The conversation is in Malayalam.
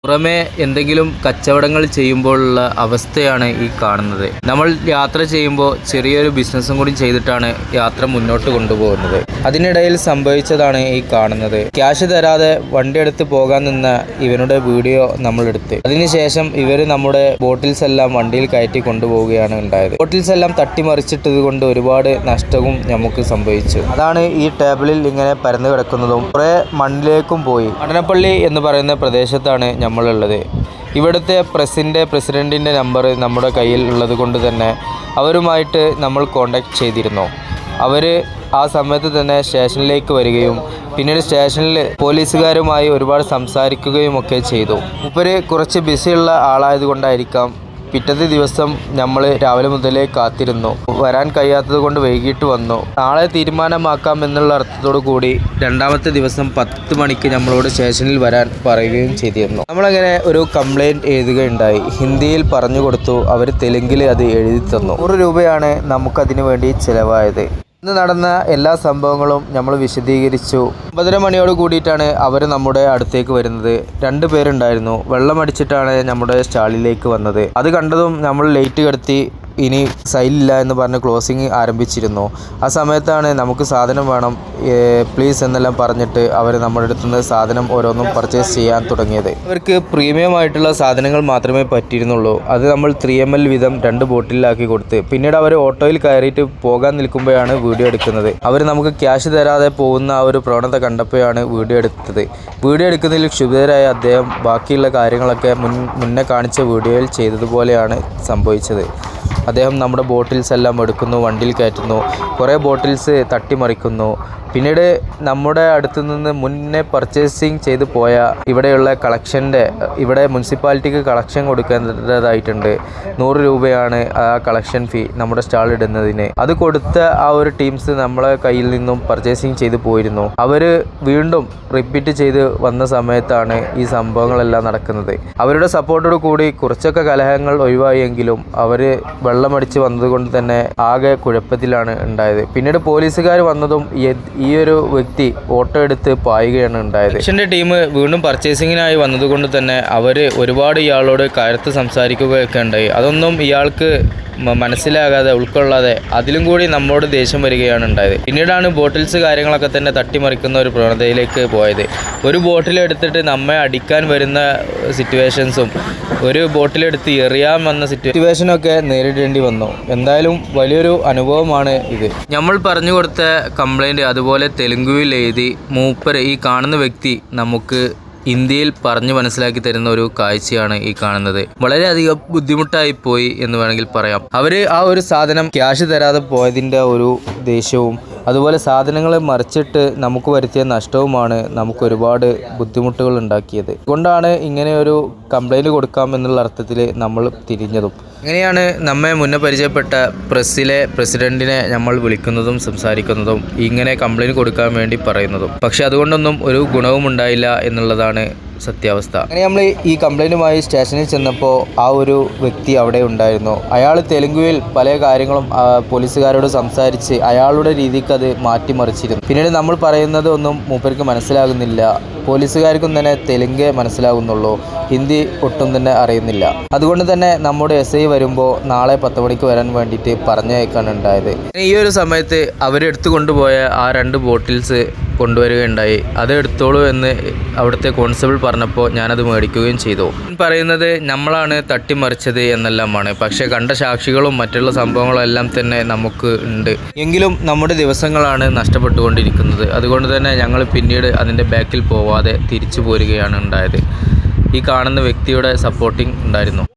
പുറമെ എന്തെങ്കിലും കച്ചവടങ്ങൾ ചെയ്യുമ്പോഴുള്ള അവസ്ഥയാണ് ഈ കാണുന്നത്. നമ്മൾ യാത്ര ചെയ്യുമ്പോൾ ചെറിയൊരു ബിസിനസ്സും കൂടി ചെയ്തിട്ടാണ് യാത്ര മുന്നോട്ട് കൊണ്ടുപോകുന്നത്. അതിനിടയിൽ സംഭവിച്ചതാണ് ഈ കാണുന്നത്. ക്യാഷ് തരാതെ വണ്ടി എടുത്ത് പോകാൻ നിന്ന ഇവനുടെ വീഡിയോ നമ്മൾ എടുത്ത് അതിനുശേഷം ഇവർ നമ്മുടെ ബോട്ടിൽസ് എല്ലാം വണ്ടിയിൽ കയറ്റി കൊണ്ടുപോവുകയാണ് ഉണ്ടായത്. ബോട്ടിൽസ് എല്ലാം തട്ടിമറിച്ചിട്ടത് കൊണ്ട് ഒരുപാട് നഷ്ടവും നമുക്ക് സംഭവിച്ചു. അതാണ് ഈ ടേബിളിൽ ഇങ്ങനെ പരന്നു കിടക്കുന്നതും കുറെ മണ്ണിലേക്കും പോയി. മടനപ്പള്ളി എന്ന് പറയുന്ന പ്രദേശത്താണ് നമ്മളുള്ളത്. ഇവിടുത്തെ പ്രസിഡൻറ്റിൻ്റെ നമ്പർ നമ്മുടെ കയ്യിൽ ഉള്ളത് കൊണ്ട് തന്നെ അവരുമായിട്ട് നമ്മൾ കോണ്ടാക്ട് ചെയ്തിരുന്നു. അവർ ആ സമയത്ത് തന്നെ സ്റ്റേഷനിലേക്ക് വരികയും പിന്നീട് സ്റ്റേഷനിൽ പോലീസുകാരുമായി ഒരുപാട് സംസാരിക്കുകയും ഒക്കെ ചെയ്തു. മൂപ്പര് കുറച്ച് ബിസിയുള്ള ആളായതുകൊണ്ടായിരിക്കാം പിറ്റത്തെ ദിവസം നമ്മൾ രാവിലെ മുതലേ കാത്തിരുന്നു. വരാൻ കഴിയാത്തത് കൊണ്ട് വൈകിട്ട് വന്നു. നാളെ തീരുമാനമാക്കാം എന്നുള്ള അർത്ഥത്തോടു കൂടി രണ്ടാമത്തെ ദിവസം 10 മണിക്ക് നമ്മളോട് സ്റ്റേഷനിൽ വരാൻ പറയുകയും ചെയ്തിരുന്നു. നമ്മളങ്ങനെ ഒരു കംപ്ലൈൻറ്റ് എഴുതുകയുണ്ടായി. ഹിന്ദിയിൽ പറഞ്ഞു കൊടുത്തു. അവർ തെലുങ്കിൽ അത് എഴുതി തന്നു. 100 രൂപയാണ് നമുക്കതിനു വേണ്ടി ചിലവായത്. ഇന്ന് നടന്ന എല്ലാ സംഭവങ്ങളും നമ്മൾ വിശദീകരിച്ചു. 9:30 മണിയോട് കൂടിയിട്ടാണ് അവർ നമ്മുടെ അടുത്തേക്ക് വരുന്നത്. 2 പേരുണ്ടായിരുന്നു. വെള്ളമടിച്ചിട്ടാണ് നമ്മുടെ സ്റ്റാളിലേക്ക് വന്നത്. അത് കണ്ടതും നമ്മൾ ലേറ്റ് കിടത്തി ഇനി സൈലില്ല എന്ന് പറഞ്ഞ് ക്ലോസിങ് ആരംഭിച്ചിരുന്നു. ആ സമയത്താണ് നമുക്ക് സാധനം വേണം പ്ലീസ് എന്നെല്ലാം പറഞ്ഞിട്ട് അവർ നമ്മുടെ അടുത്ത് നിന്ന് സാധനം ഓരോന്നും പർച്ചേസ് ചെയ്യാൻ തുടങ്ങിയത്. അവർക്ക് പ്രീമിയം ആയിട്ടുള്ള സാധനങ്ങൾ മാത്രമേ പറ്റിയിരുന്നുള്ളൂ. അത് നമ്മൾ 3 ml വീതം 2 ബോട്ടിലാക്കി കൊടുത്ത് പിന്നീട് അവർ ഓട്ടോയിൽ കയറിയിട്ട് പോകാൻ നിൽക്കുമ്പോഴാണ് വീഡിയോ എടുക്കുന്നത്. അവർ നമുക്ക് ക്യാഷ് തരാതെ പോകുന്ന ആ ഒരു പ്രവണത കണ്ടപ്പോഴാണ് വീഡിയോ എടുത്തത്. വീഡിയോ എടുക്കുന്നതിൽ ക്ഷുഭിതരായ അദ്ദേഹം ബാക്കിയുള്ള കാര്യങ്ങളൊക്കെ മുന്നേ കാണിച്ച വീഡിയോയിൽ ചെയ്തതുപോലെയാണ് സംഭവിച്ചത്. അദ്ദേഹം നമ്മുടെ ബോട്ടിൽസ് എല്ലാം എടുക്കുന്നു, വണ്ടിയിൽ കയറ്റുന്നു, കുറേ ബോട്ടിൽസ് തട്ടിമറിക്കുന്നു. പിന്നീട് നമ്മുടെ അടുത്തു നിന്ന് മുന്നേ പർച്ചേസിങ് ചെയ്ത് പോയ ഇവിടെയുള്ള ഇവിടെ മുനിസിപ്പാലിറ്റിക്ക് കളക്ഷൻ കൊടുക്കേണ്ടതായിട്ടുണ്ട്. 100 രൂപയാണ് ആ കളക്ഷൻ ഫീ നമ്മുടെ സ്റ്റാൾ ഇടുന്നതിന്. അത് കൊടുത്ത ആ ഒരു ടീംസ് നമ്മളെ കയ്യിൽ നിന്നും പർച്ചേസിങ് ചെയ്ത് പോയിരുന്നു. അവർ വീണ്ടും റിപ്പീറ്റ് ചെയ്ത് വന്ന സമയത്താണ് ഈ സംഭവങ്ങളെല്ലാം നടക്കുന്നത്. അവരുടെ സപ്പോർട്ടോട് കൂടി കുറച്ചൊക്കെ കലഹങ്ങൾ ഒഴിവായെങ്കിലും അവർ വെള്ളമടിച്ച് വന്നതുകൊണ്ട് തന്നെ ആകെ കുഴപ്പത്തിലാണ് ഉണ്ടായത്. പിന്നീട് പോലീസുകാർ വന്നതും ഈ ഒരു വ്യക്തി ഓട്ടോ എടുത്ത് പായുകയാണ് ഉണ്ടായത്. സ്റ്റേഷൻ്റെ ടീം വീണ്ടും പർച്ചേസിങ്ങിനായി വന്നതുകൊണ്ട് തന്നെ അവർ ഒരുപാട് ഇയാളോട് കയർത്ത് സംസാരിക്കുകയൊക്കെ ഉണ്ടായി. അതൊന്നും ഇയാൾക്ക് മനസ്സിലാകാതെ ഉൾക്കൊള്ളാതെ അതിലും കൂടി നമ്മോട് ദേഷ്യം വരികയാണ് ഉണ്ടായത്. പിന്നീടാണ് ബോട്ടിൽസ് കാര്യങ്ങളൊക്കെ തന്നെ തട്ടിമറിക്കുന്ന ഒരു പ്രവണതയിലേക്ക് പോയത്. ഒരു ബോട്ടിലെടുത്തിട്ട് നമ്മെ അടിക്കാൻ വരുന്ന സിറ്റുവേഷൻസും ഒരു ബോട്ടിലെടുത്ത് എറിയാൻ വന്ന സിറ്റുവേഷനൊക്കെ നേരിടേണ്ടി വന്നു. എന്തായാലും വലിയൊരു അനുഭവമാണ് ഇത്. നമ്മൾ പറഞ്ഞു കൊടുത്ത കംപ്ലൈൻറ്റ് അതുപോലെ തെലുങ്കുവിൽ എഴുതി മൂപ്പര് ഈ കാണുന്ന വ്യക്തി നമുക്ക് ഇന്ത്യയിൽ പറഞ്ഞു മനസ്സിലാക്കി തരുന്ന ഒരു കാഴ്ചയാണ് ഈ കാണുന്നത്. വളരെയധികം ബുദ്ധിമുട്ടായി പോയി എന്ന് വേണമെങ്കിൽ പറയാം. അവർ ആ ഒരു സാധനം ക്യാഷ് തരാതെ പോയതിൻ്റെ ഒരു ദേഷ്യവും അതുപോലെ സാധനങ്ങൾ മറിച്ചിട്ട് നമുക്ക് വരുത്തിയ നഷ്ടവുമാണ് നമുക്ക് ഒരുപാട് ബുദ്ധിമുട്ടുകൾ ഉണ്ടാക്കിയത്. അതുകൊണ്ടാണ് ഇങ്ങനെ ഒരു കംപ്ലൈൻറ്റ് കൊടുക്കാം എന്നുള്ള അർത്ഥത്തിൽ നമ്മൾ തിരിഞ്ഞതും. ഇങ്ങനെയാണ് നമ്മെ മുന്നേ പരിചയപ്പെട്ട പ്രസ്സിലെ പ്രസിഡൻറ്റിനെ നമ്മൾ വിളിക്കുന്നതും സംസാരിക്കുന്നതും ഇങ്ങനെ കംപ്ലൈൻറ്റ് കൊടുക്കാൻ വേണ്ടി പറയുന്നതും. പക്ഷെ അതുകൊണ്ടൊന്നും ഒരു ഗുണവും ഉണ്ടായില്ല എന്നുള്ളതാണ് സത്യാവസ്ഥ. അങ്ങനെ നമ്മൾ ഈ കംപ്ലൈൻറ്റുമായി സ്റ്റേഷനിൽ ചെന്നപ്പോൾ ആ ഒരു വ്യക്തി അവിടെ ഉണ്ടായിരുന്നു. അയാൾ തെലുങ്കുവിൽ പല കാര്യങ്ങളും പോലീസുകാരോട് സംസാരിച്ച് അയാളുടെ രീതിക്ക് അത് മാറ്റിമറിച്ചിരുന്നു. പിന്നീട് നമ്മൾ പറയുന്നത് ഒന്നും മൂപ്പർക്ക് മനസ്സിലാകുന്നില്ല. പോലീസുകാർക്കും തന്നെ തെലുങ്കേ മനസ്സിലാകുന്നുള്ളൂ, ഹിന്ദി ഒട്ടും തന്നെ അറിയുന്നില്ല. അതുകൊണ്ട് തന്നെ നമ്മുടെ SI വരുമ്പോൾ നാളെ 10 മണിക്ക് വരാൻ വേണ്ടിയിട്ട് പറഞ്ഞയക്കാണ് ഉണ്ടായത്. ഈ ഒരു സമയത്ത് അവരെടുത്തു കൊണ്ടുപോയ ആ 2 ബോട്ടിൽസ് കൊണ്ടുവരികയുണ്ടായി. അത് എടുത്തോളൂ എന്ന് അവിടുത്തെ കോൺസ്റ്റബിൾ പറഞ്ഞപ്പോൾ ഞാനത് മേടിക്കുകയും ചെയ്തു. പറയുന്നത് നമ്മളാണ് തട്ടിമറിച്ചത് എന്നെല്ലാമാണ്. പക്ഷേ കണ്ട സാക്ഷികളും മറ്റുള്ള സംഭവങ്ങളും എല്ലാം തന്നെ നമുക്ക് ഉണ്ട്. എങ്കിലും നമ്മുടെ ദിവസങ്ങളാണ് നഷ്ടപ്പെട്ടുകൊണ്ടിരിക്കുന്നത്. അതുകൊണ്ട് തന്നെ ഞങ്ങൾ പിന്നീട് അതിൻ്റെ ബാക്കിൽ പോവാതെ തിരിച്ചു പോരുകയാണ് ഉണ്ടായത്. ഈ കാണുന്ന വ്യക്തിയുടെ സപ്പോർട്ടിങ് ഉണ്ടായിരുന്നു.